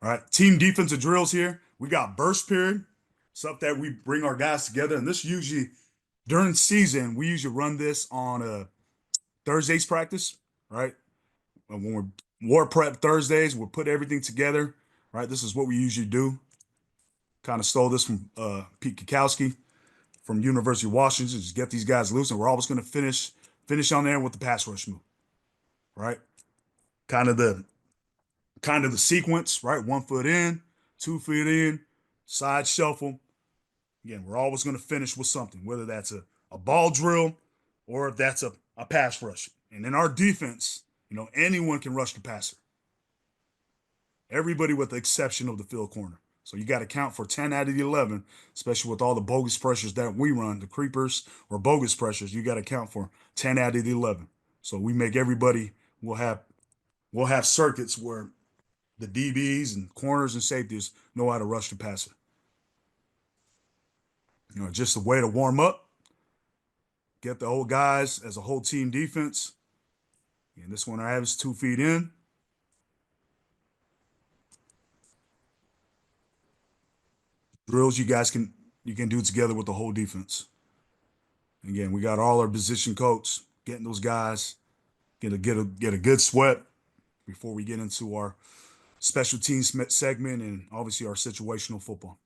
All right, team defensive drills here. We got burst period, stuff that we bring our guys together. And this usually during season, we usually run this on a Thursdays practice, right? And when we're war prep Thursdays, we'll put everything together, right? This is what we usually do. Kind of stole this from Pete Kikowski from University of Washington. Just get these guys loose, and we're always going to finish on there with the pass rush move, right? Kind of the kind of the sequence, right? 1 foot in, 2 feet in, side shuffle. Again, we're always going to finish with something, whether that's a ball drill or if that's a pass rush. And in our defense, anyone can rush the passer. Everybody with the exception of the field corner. So you got to count for 10 out of the 11, especially with all the bogus pressures that we run, the creepers or bogus pressures. You got to count for 10 out of the 11. So we make everybody, we'll have circuits where the DBs and corners and safeties know how to rush the passer. Just a way to warm up, get the old guys as a whole team defense. And this one I have is 2 feet in. Drills you can do together with the whole defense. Again, we got all our position coach getting those guys get a good sweat before we get into our special teams segment and obviously our situational football.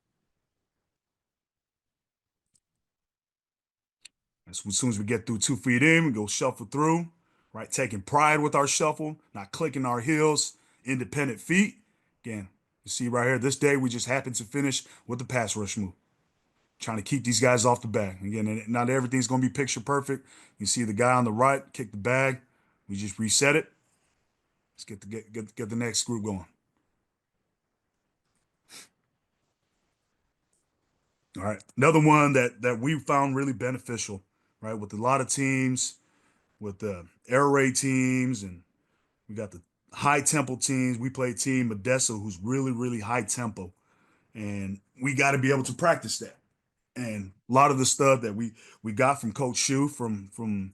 As soon as we get through 2 feet in, we go shuffle through, right? Taking pride with our shuffle, not clicking our heels, independent feet. Again, you see right here, this day we just happened to finish with the pass rush move. Trying to keep these guys off the bag. Again, not everything's going to be picture perfect. You see the guy on the right kick the bag. We just reset it. Let's get the next group going. All right, another one that we found really beneficial, right? With a lot of teams, with the air raid teams, and we got the high tempo teams. We play team Odessa, who's really, really high tempo, and we got to be able to practice that. And a lot of the stuff that we got from Coach Shu from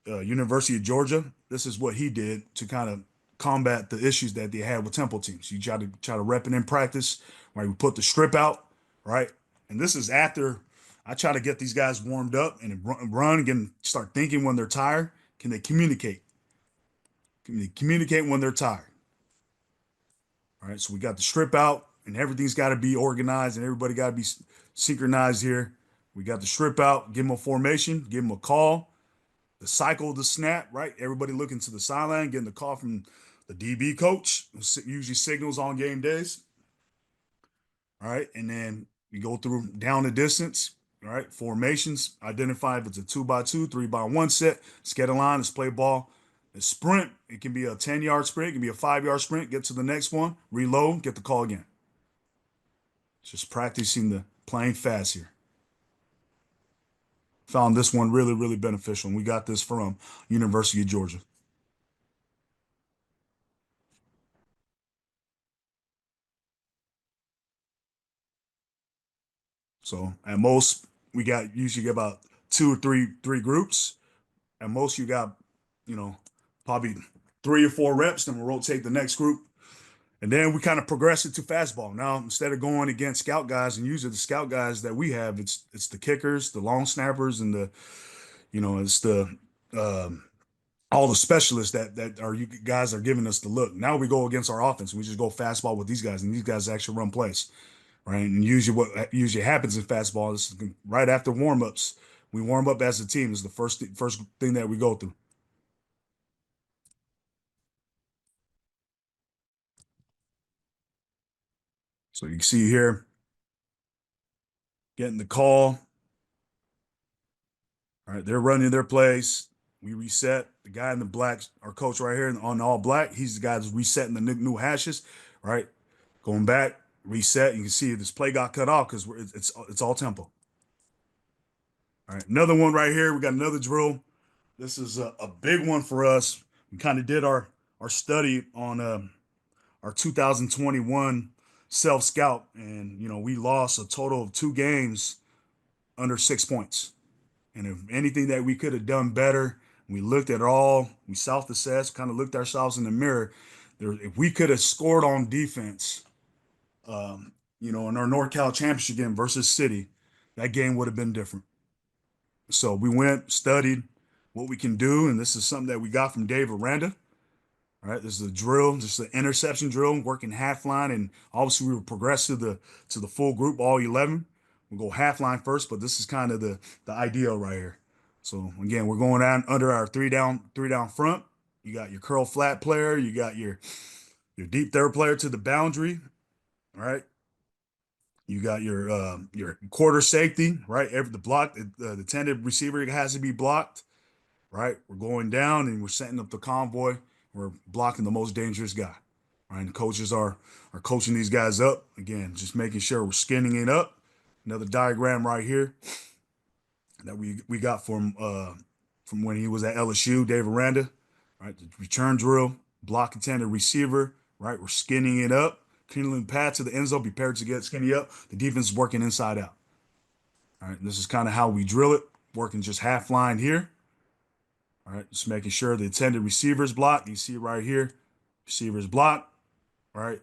University of Georgia, this is what he did to kind of combat the issues that they had with tempo teams. You try to rep it in practice, right? We put the strip out, right? And this is after I try to get these guys warmed up and run again, start thinking when they're tired. Can they communicate? Can they communicate when they're tired? All right, so we got the strip out, and everything's got to be organized, and everybody got to be synchronized here. We got the strip out, give them a formation, give them a call, the cycle of the snap, right? Everybody looking to the sideline, getting the call from the DB coach, who usually signals on game days. All right, and then we go through down the distance, all right, formations, identify if it's a 2x2, 3x1 set, skate a line, let's play ball. A sprint, it can be a 10-yard sprint, it can be a 5-yard sprint, get to the next one, reload, get the call again. Just practicing the playing fast here. Found this one really, really beneficial. And we got this from University of Georgia. So at most, we got usually about two or three groups. At most, you got, probably 3 or 4 reps, then we'll rotate the next group. And then we kind of progress it to fastball. Now, instead of going against scout guys, and usually the scout guys that we have, it's the kickers, the long snappers, and it's the all the specialists that are you guys are giving us the look. Now we go against our offense. We just go fastball with these guys, and these guys actually run plays, right? And usually what usually happens in fastball is right after warmups, we warm up as a team. Is the first thing that we go through. So you can see here, getting the call. All right, they're running their plays. We reset. The guy in the black, our coach right here on all black, he's the guy that's resetting the new hashes, right? Going back, reset. You can see this play got cut off because it's all tempo. All right, another one right here. We got another drill. This is a big one for us. We kind of did our study on our 2021 self scout, and we lost a total of 2 games under 6 points. And if anything that we could have done better, we looked at all, we self-assessed, kind of looked ourselves in the mirror. If we could have scored on defense, In our NorCal championship game versus City, that game would have been different. So we went, studied what we can do, and this is something that we got from Dave Aranda. All right, this is a drill, just an interception drill, working half line, and obviously we will progress to the full group, all 11. We'll go half line first, but this is kind of the ideal right here. So again, we're going down under our three down front. You got your curl flat player, you got your deep third player to the boundary, all right? You got your quarter safety, right? The tended receiver has to be blocked, right? We're going down and we're setting up the convoy. We're blocking the most dangerous guy, right? And coaches are coaching these guys up again, just making sure we're skinning it up. Another diagram right here that we got from when he was at LSU, Dave Aranda, right? The return drill, block intended receiver, right? We're skinning it up, cleaning the path to the end zone, prepared to get skinny up. The defense is working inside out. All right, this is kind of how we drill it, working just half line here. All right, just making sure the intended receiver's blocked. You see it right here, receiver's blocked. All right,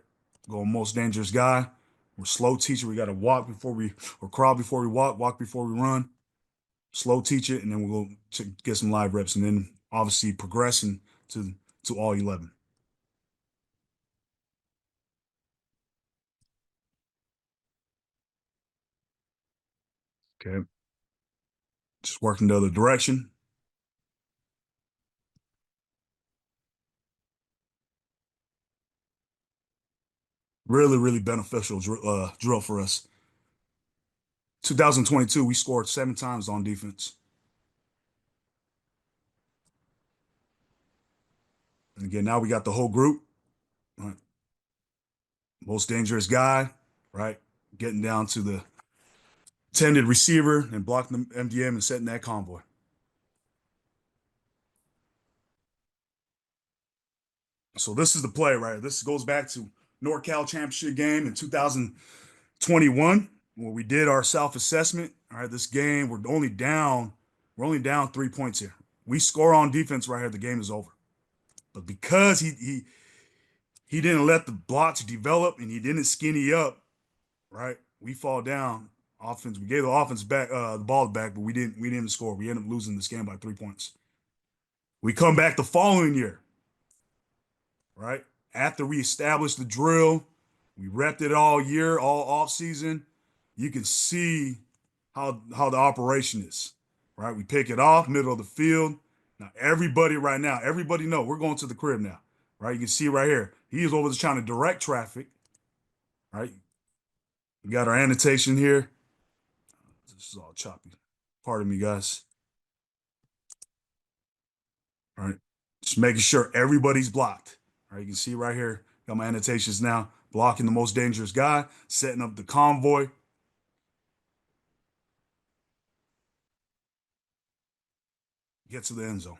go most dangerous guy. We're slow teacher. We got to walk before we or crawl before we walk before we run. Slow teach it, and then we'll go to get some live reps, and then obviously progressing to all 11. Okay, just working the other direction. Really, really beneficial drill for us. 2022, we scored 7 times on defense. And again, now we got the whole group. Right? Most dangerous guy, right? Getting down to the intended receiver and blocking the MDM and setting that convoy. So this is the play, right? This goes back to NorCal championship game in 2021 where we did our self-assessment. All right, this game we're only down 3 points here. We score on defense right here, the game is over. But because he didn't let the blocks develop and he didn't skinny up, right? We fall down. Offense, we gave the offense back the ball back, but we didn't score. We ended up losing this game by 3 points. We come back the following year, right? After we established the drill, we repped it all year, all off season. You can see how the operation is, right? We pick it off, middle of the field. Now everybody know we're going to the crib now, right? You can see right here. He is over there trying to direct traffic, right? We got our annotation here. This is all choppy. Pardon me, guys. All right. Just making sure everybody's blocked. All right. You can see right here, got my annotations now. Blocking the most dangerous guy, setting up the convoy. Get to the end zone.